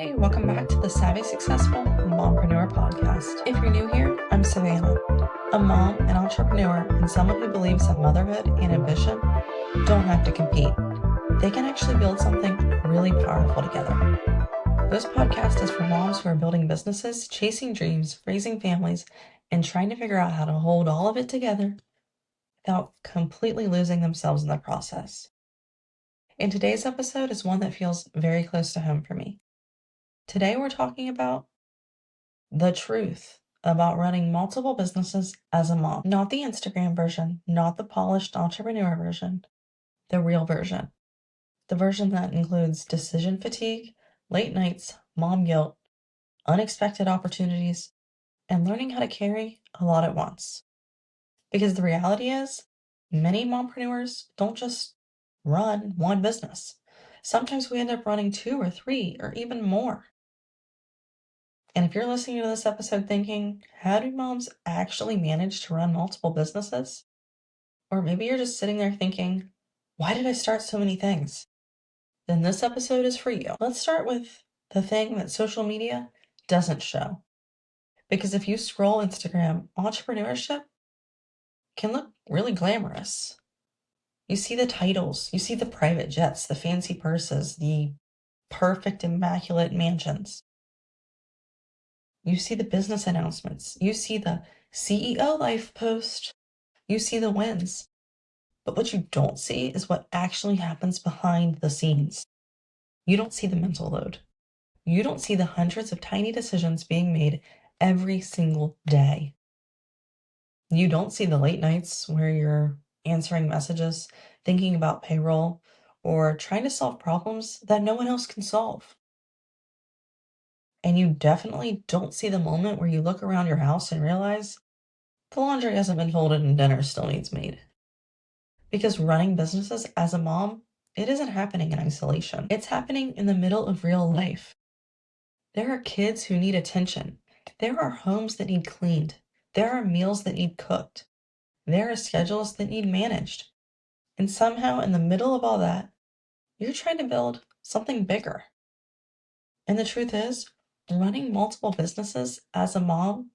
Hey, welcome back to the Savvy Successful Mompreneur podcast. If you're new here, I'm Savannah, a mom, an entrepreneur, and someone who believes that motherhood and ambition don't have to compete. They can actually build something really powerful together. This podcast is for moms who are building businesses, chasing dreams, raising families, and trying to figure out how to hold all of it together without completely losing themselves in the process. And today's episode is one that feels very close to home for me. Today we're talking about the truth about running multiple businesses as a mom. Not the Instagram version, not the polished entrepreneur version, the real version. The version that includes decision fatigue, late nights, mom guilt, unexpected opportunities, and learning how to carry a lot at once. Because the reality is, many mompreneurs don't just run one business. Sometimes we end up running 2 or 3 or even more. And if you're listening to this episode thinking, how do moms actually manage to run multiple businesses? Or maybe you're just sitting there thinking, why did I start so many things? Then this episode is for you. Let's start with the thing that social media doesn't show. Because if you scroll Instagram, entrepreneurship can look really glamorous. You see the titles, you see the private jets, the fancy purses, the perfect, immaculate mansions. You see the business announcements. You see the CEO life post. You see the wins. But what you don't see is what actually happens behind the scenes. You don't see the mental load. You don't see the hundreds of tiny decisions being made every single day. You don't see the late nights where you're answering messages, thinking about payroll, or trying to solve problems that no one else can solve. And you definitely don't see the moment where you look around your house and realize the laundry hasn't been folded and dinner still needs made. Because running businesses as a mom, it isn't happening in isolation. It's happening in the middle of real life. There are kids who need attention. There are homes that need cleaned. There are meals that need cooked. There are schedules that need managed. And somehow in the middle of all that, you're trying to build something bigger. And the truth is, running multiple businesses as a mom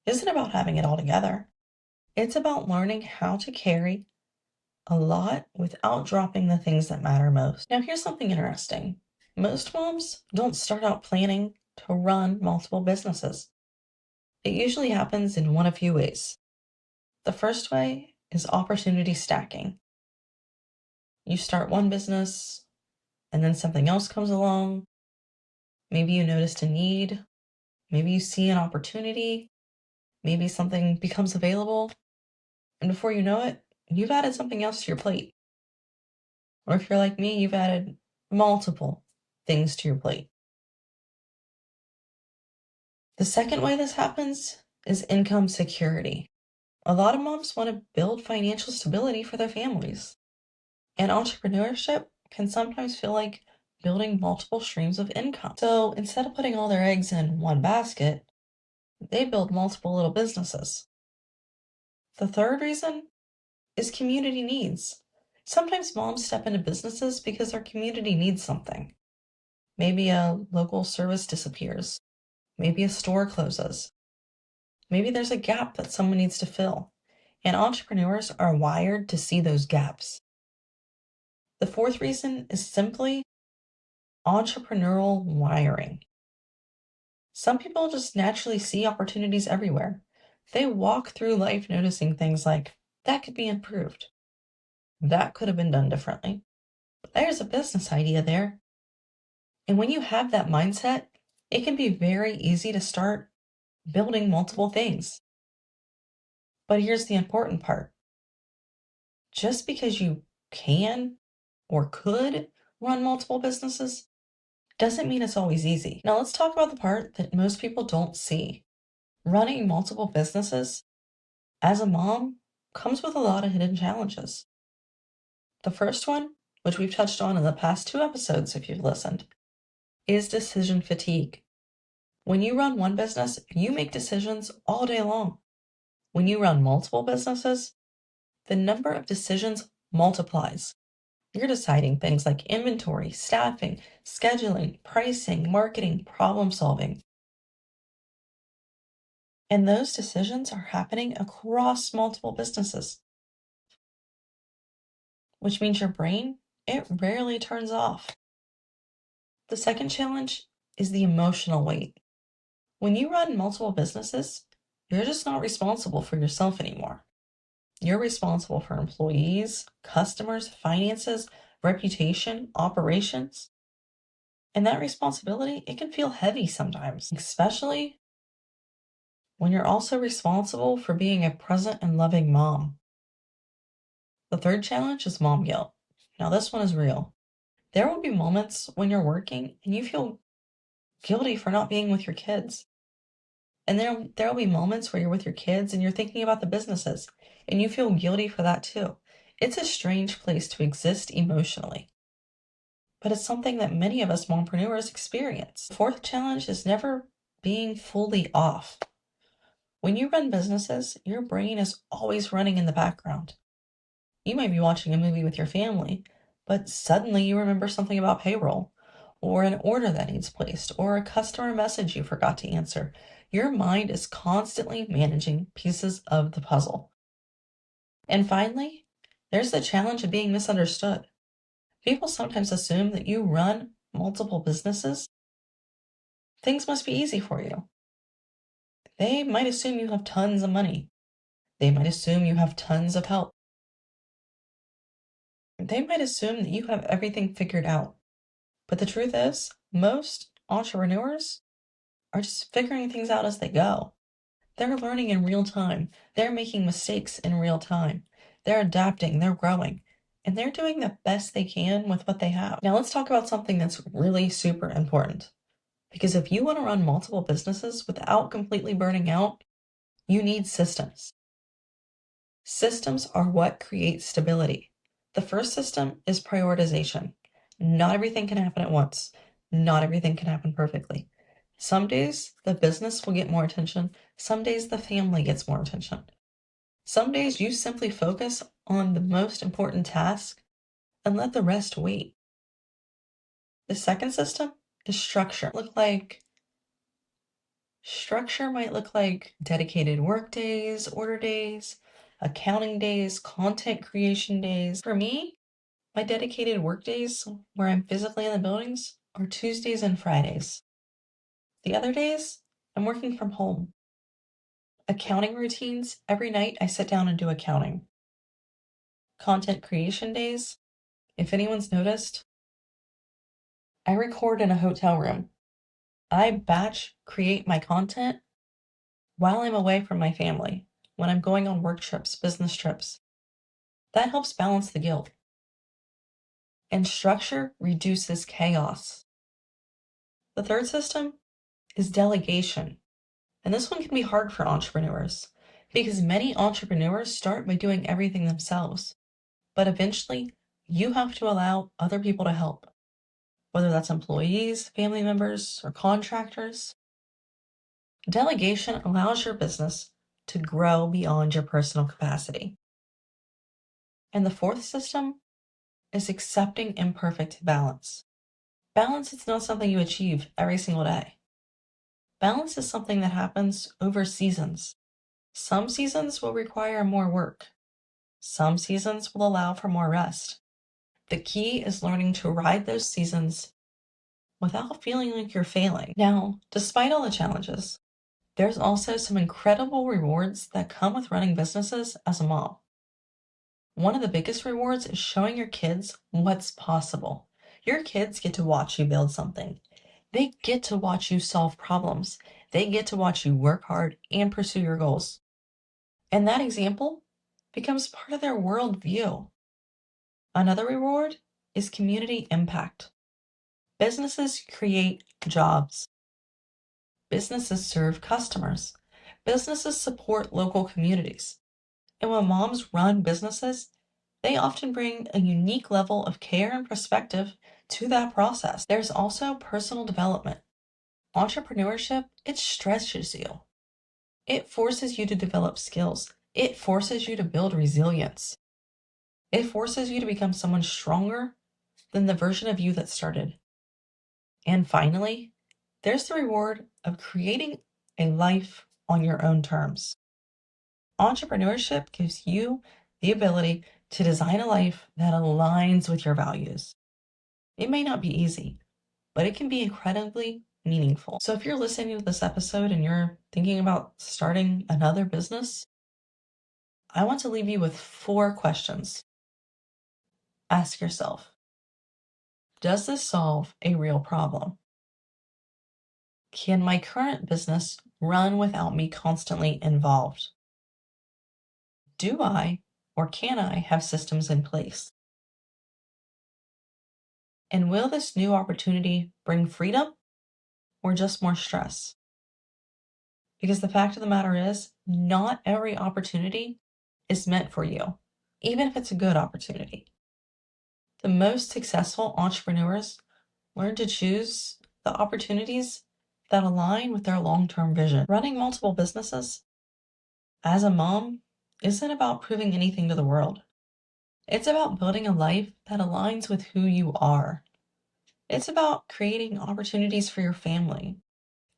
isn't about having it all together. It's about learning how to carry a lot without dropping the things that matter most. Now, here's something interesting. Most moms don't start out planning to run multiple businesses. It usually happens in one of few ways. The first way is opportunity stacking. You start one business, and then something else comes along. Maybe you noticed a need. Maybe you see an opportunity. Maybe something becomes available. And before you know it, you've added something else to your plate. Or if you're like me, you've added multiple things to your plate. The second way this happens is income security. A lot of moms want to build financial stability for their families. And entrepreneurship can sometimes feel like building multiple streams of income. So instead of putting all their eggs in one basket, they build multiple little businesses. The third reason is community needs. Sometimes moms step into businesses because their community needs something. Maybe a local service disappears. Maybe a store closes. Maybe there's a gap that someone needs to fill. And entrepreneurs are wired to see those gaps. The fourth reason is simply entrepreneurial wiring. Some people just naturally see opportunities everywhere. They walk through life noticing things like, that could be improved. That could have been done differently. There's a business idea there. And when you have that mindset, it can be very easy to start building multiple things. But here's the important part. Just because you can or could run multiple businesses doesn't mean it's always easy. Now let's talk about the part that most people don't see. Running multiple businesses as a mom comes with a lot of hidden challenges. The first one, which we've touched on in the past 2 episodes if you've listened, is decision fatigue. When you run one business, you make decisions all day long. When you run multiple businesses, the number of decisions multiplies. You're deciding things like inventory, staffing, scheduling, pricing, marketing, problem solving. And those decisions are happening across multiple businesses, which means your brain, it rarely turns off. The second challenge is the emotional weight. When you run multiple businesses, you're just not responsible for yourself anymore. You're responsible for employees, customers, finances, reputation, operations. And that responsibility, it can feel heavy sometimes, especially when you're also responsible for being a present and loving mom. The third challenge is mom guilt. Now, this one is real. There will be moments when you're working and you feel guilty for not being with your kids. And there'll be moments where you're with your kids and you're thinking about the businesses and you feel guilty for that too. It's a strange place to exist emotionally, but it's something that many of us mompreneurs experience. The fourth challenge is never being fully off. When you run businesses, your brain is always running in the background. You might be watching a movie with your family, but suddenly you remember something about payroll, or an order that needs placed, or a customer message you forgot to answer. Your mind is constantly managing pieces of the puzzle. And finally, there's the challenge of being misunderstood. People sometimes assume that you run multiple businesses. Things must be easy for you. They might assume you have tons of money. They might assume you have tons of help. They might assume that you have everything figured out. But the truth is, most entrepreneurs are just figuring things out as they go. They're learning in real time. They're making mistakes in real time. They're adapting, they're growing, and they're doing the best they can with what they have. Now, let's talk about something that's really super important. Because if you want to run multiple businesses without completely burning out, you need systems. Systems are what create stability. The first system is prioritization. Not everything can happen at once. Not everything can happen perfectly. Some days the business will get more attention. Some days the family gets more attention. Some days you simply focus on the most important task and let the rest wait. The second system is structure. Structure might look like dedicated work days, order days, accounting days, content creation days. For me, my dedicated work days where I'm physically in the buildings are Tuesdays and Fridays. The other days, I'm working from home. Accounting routines, every night I sit down and do accounting. Content creation days, if anyone's noticed, I record in a hotel room. I batch create my content while I'm away from my family, when I'm going on work trips, business trips. That helps balance the guilt. And structure reduces chaos. The third system is delegation. And this one can be hard for entrepreneurs because many entrepreneurs start by doing everything themselves. But eventually, you have to allow other people to help, whether that's employees, family members, or contractors. Delegation allows your business to grow beyond your personal capacity. And the fourth system is accepting imperfect balance. Balance is not something you achieve every single day. Balance is something that happens over seasons. Some seasons will require more work. Some seasons will allow for more rest. The key is learning to ride those seasons without feeling like you're failing. Now, despite all the challenges, there's also some incredible rewards that come with running businesses as a mom. One of the biggest rewards is showing your kids what's possible. Your kids get to watch you build something. They get to watch you solve problems. They get to watch you work hard and pursue your goals. And that example becomes part of their worldview. Another reward is community impact. Businesses create jobs. Businesses serve customers. Businesses support local communities. And when moms run businesses, they often bring a unique level of care and perspective to that process. There's also personal development. Entrepreneurship, it stretches you. It forces you to develop skills. It forces you to build resilience. It forces you to become someone stronger than the version of you that started. And finally, there's the reward of creating a life on your own terms. Entrepreneurship gives you the ability to design a life that aligns with your values. It may not be easy, but it can be incredibly meaningful. So if you're listening to this episode and you're thinking about starting another business, I want to leave you with 4 questions. Ask yourself, does this solve a real problem? Can my current business run without me constantly involved? Do I or can I have systems in place? And will this new opportunity bring freedom or just more stress? Because the fact of the matter is, not every opportunity is meant for you, even if it's a good opportunity. The most successful entrepreneurs learn to choose the opportunities that align with their long-term vision. Running multiple businesses as a mom isn't about proving anything to the world. It's about building a life that aligns with who you are. It's about creating opportunities for your family.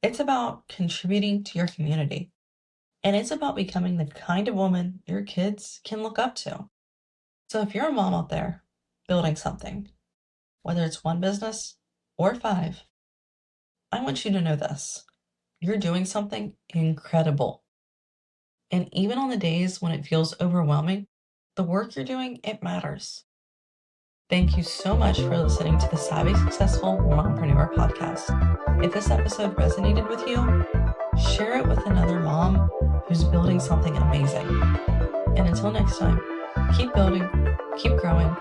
It's about contributing to your community. And it's about becoming the kind of woman your kids can look up to. So if you're a mom out there building something, whether it's one business or 5, I want you to know this. You're doing something incredible. And even on the days when it feels overwhelming, the work you're doing, it matters. Thank you so much for listening to the Savvy Successful Mompreneur podcast. If this episode resonated with you, share it with another mom who's building something amazing. And until next time, keep building, keep growing,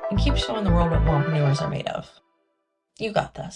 and keep showing the world what mompreneurs are made of. You got this.